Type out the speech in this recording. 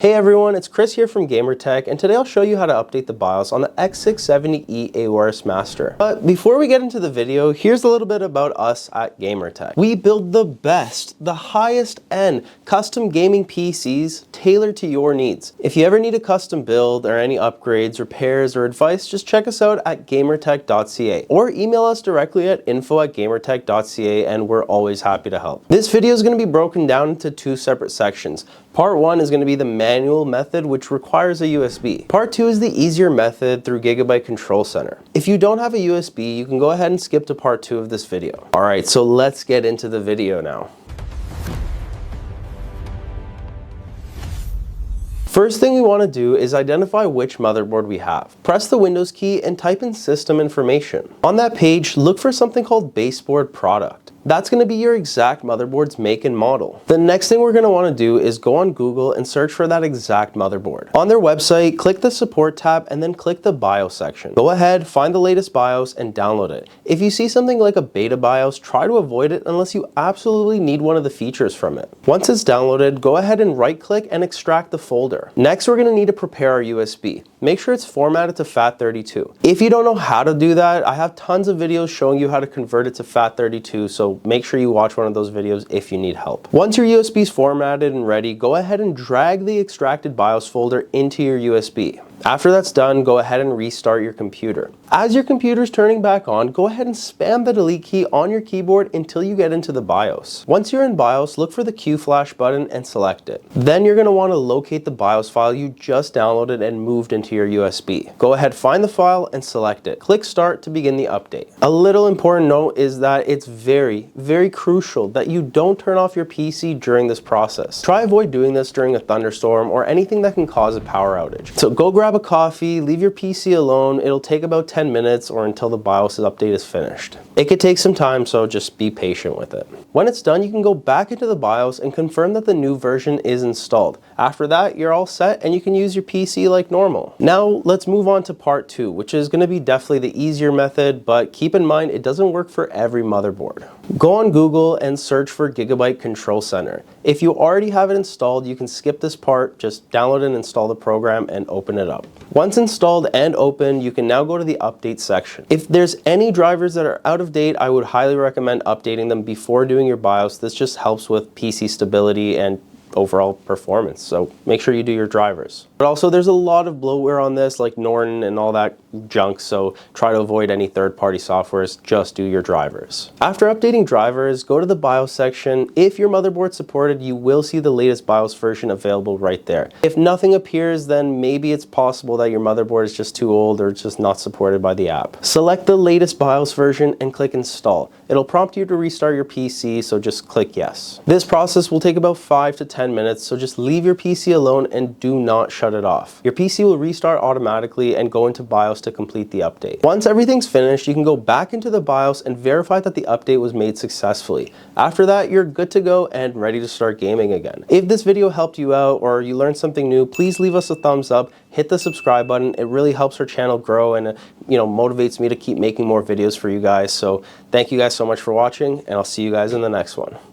Hey everyone, it's Chris here from GamerTech, and today I'll show you how to update the BIOS on the X670E AORUS Master. But before we get into the video, here's a little bit about us at GamerTech. We build the best, the highest end custom gaming PCs tailored to your needs. If you ever need a custom build or any upgrades, repairs, or advice, just check us out at gamertech.ca or email us directly at info@gamertech.ca and we're always happy to help. This video is going to be broken down into two separate sections. Part 1 is going to be the manual method, which requires a USB. Part 2 is the easier method through Gigabyte Control Center. If you don't have a USB, you can go ahead and skip to part 2 of this video. Alright, so let's get into the video now. First thing we want to do is identify which motherboard we have. Press the Windows key and type in system information. On that page, look for something called baseboard product. That's going to be your exact motherboard's make and model. The next thing we're going to want to do is go on Google and search for that exact motherboard. On their website, click the support tab and then click the BIOS section. Go ahead, find the latest BIOS and download it. If you see something like a beta BIOS, try to avoid it unless you absolutely need one of the features from it. Once it's downloaded, go ahead and right click and extract the folder. Next, we're going to need to prepare our USB. Make sure it's formatted to FAT32. If you don't know how to do that, I have tons of videos showing you how to convert it to FAT32, so make sure you watch one of those videos if you need help. Once your USB is formatted and ready, go ahead and drag the extracted BIOS folder into your USB. After that's done, go ahead and restart your computer. As your computer is turning back on, go ahead and spam the delete key on your keyboard until you get into the BIOS. Once you're in BIOS, look for the Q flash button and select it. Then you're going to want to locate the BIOS file you just downloaded and moved into your USB. Go ahead, find the file and select it. Click start to begin the update. A little important note is that it's very crucial that you don't turn off your PC during this process. Try avoid doing this during a thunderstorm or anything that can cause a power outage. So go grab a coffee, leave your PC alone. It'll take about 10 minutes or until the BIOS update is finished. It could take some time, so just be patient with it. When it's done, you can go back into the BIOS and confirm that the new version is installed. After that, you're all set and you can use your PC like normal. Now let's move on to part 2, which is going to be definitely the easier method, but keep in mind it doesn't work for every motherboard. Go on Google and search for Gigabyte Control Center. If you already have it installed, you can skip this part, just download and install the program and open it up. Once installed and open, you can now go to the update section. If there's any drivers that are out of date, I would highly recommend updating them before doing your BIOS. This just helps with PC stability and overall performance, so make sure you do your drivers. But also there's a lot of bloatware on this, like Norton and all that junk, so try to avoid any third-party softwares, just do your drivers. After updating drivers, go to the BIOS section. If your motherboard's supported, you will see the latest BIOS version available right there. If nothing appears, then maybe it's possible that your motherboard is just too old or it's just not supported by the app. Select the latest BIOS version and click install. It'll prompt you to restart your PC, so just click yes. This process will take about 5 to 10 minutes, so just leave your PC alone and do not shut it off. Your PC will restart automatically and go into BIOS to complete the update. Once everything's finished, you can go back into the BIOS and verify that the update was made successfully. After that, you're good to go and ready to start gaming again. If this video helped you out or you learned something new, please leave us a thumbs up, hit the subscribe button. It really helps our channel grow and motivates me to keep making more videos for you guys. So thank you guys so much for watching, and I'll see you guys in the next one.